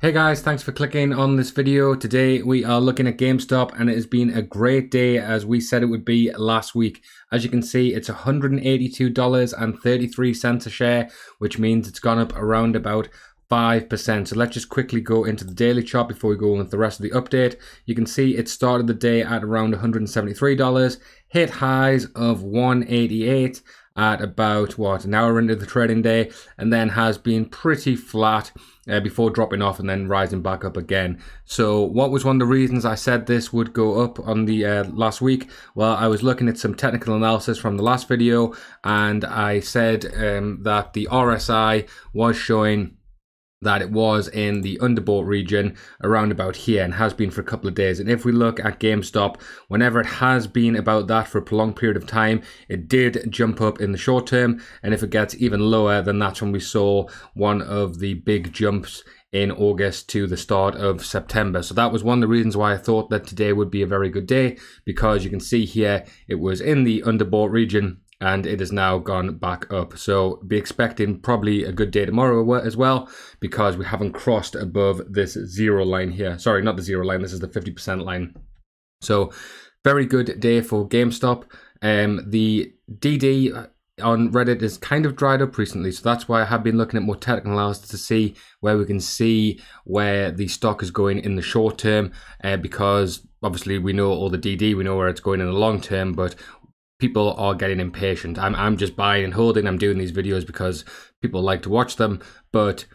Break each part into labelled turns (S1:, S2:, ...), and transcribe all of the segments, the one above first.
S1: Hey guys, thanks for clicking on this video. Today we are looking at GameStop and it has been a great day as we said it would be last week. As you can see, it's $182.33 a share, which means it's gone up around about 5%. So let's just quickly go into the daily chart before we go on with the rest of the update. You can see it started the day at around $173, hit highs of $188 at about an hour into the trading day, and then has been pretty flat before dropping off and then rising back up again. So what was one of the reasons I said this would go up on the last week? Well, I was looking at some technical analysis from the last video, and I said that the RSI was showing that it was in the underbought region around about here and has been for a couple of days. And if we look at GameStop, whenever it has been about that for a prolonged period of time, it did jump up in the short term. And if it gets even lower, then that's when we saw one of the big jumps in August to the start of September. So that was one of the reasons why I thought that today would be a very good day, because you can see here it was in the underbought region and it has now gone back up. So be expecting probably a good day tomorrow as well, because we haven't crossed above this zero line here. Sorry, not the zero line, this is the 50% line. So very good day for GameStop. The DD on Reddit is kind of dried up recently, so that's why I have been looking at more technical analysis to see where we can see where the stock is going in the short term, because obviously we know all the DD, we know where it's going in the long term, but people are getting impatient. I'm just buying and holding. I'm doing these videos because people like to watch them, but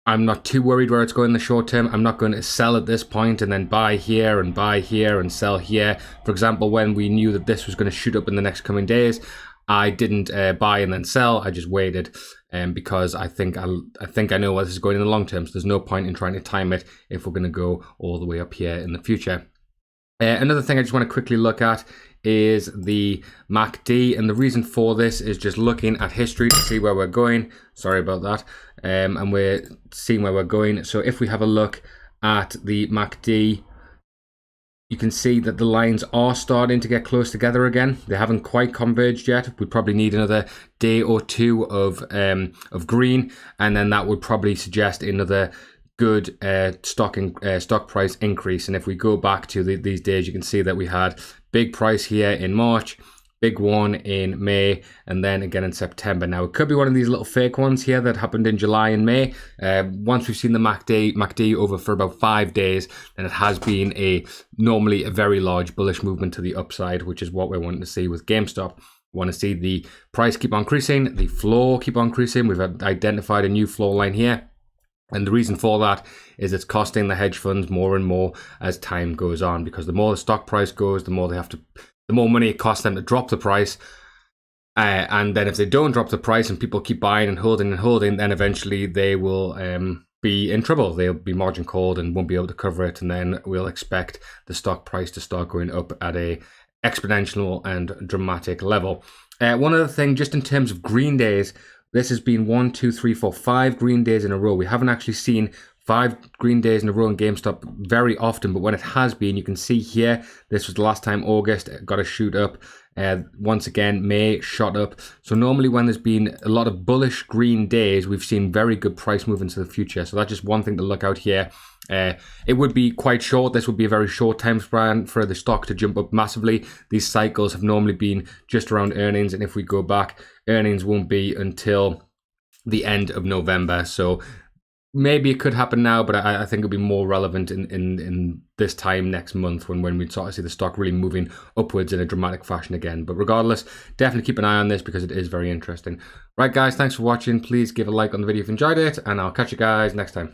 S1: I'm not too worried where it's going in the short term. I'm not going to sell at this point and then buy here and sell here. For example, when we knew that this was going to shoot up in the next coming days, I didn't buy and then sell. I just waited, because I think I know where this is going in the long term. So there's no point in trying to time it if we're going to go all the way up here in the future. Another thing I just want to quickly look at is the MACD, and the reason for this is just looking at history to see where we're going. Sorry about that. And we're seeing where we're going. So if we have a look at the MACD, you can see that the lines are starting to get close together again. They haven't quite converged yet. We probably need another day or two of green, and then that would probably suggest another good stock price increase. And if we go back to these days, you can see that we had big price here in March, big one in May, and then again in September. Now it could be one of these little fake ones here that happened in July and May. Once we've seen the MACD over for about 5 days, then it has been normally a very large bullish movement to the upside, which is what we're wanting to see with GameStop. We want to see the price keep on increasing, the floor keep on increasing. We've identified a new floor line here. And the reason for that is it's costing the hedge funds more and more as time goes on, because the more the stock price goes, the more money it costs them to drop the price. And then if they don't drop the price and people keep buying and holding, then eventually they will be in trouble. They'll be margin called and won't be able to cover it. And then we'll expect the stock price to start going up at a exponential and dramatic level. One other thing, just in terms of green days, this has been 1, 2, 3, 4, 5 green days in a row. We haven't actually seen 5 green days in a row in GameStop very often, but when it has been, you can see here, this was the last time August, it got a shoot up. Once again, May shot up. So normally when there's been a lot of bullish green days, we've seen very good price movements in the future. So that's just one thing to look out here. It would be quite short. This would be a very short time span for the stock to jump up massively. These cycles have normally been just around earnings, and if we go back, earnings won't be until the end of November. So maybe it could happen now, but I think it'll be more relevant in this time next month when we sort of see the stock really moving upwards in a dramatic fashion again. But regardless, definitely keep an eye on this because it is very interesting. Right, guys, thanks for watching. Please give a like on the video if you enjoyed it, and I'll catch you guys next time.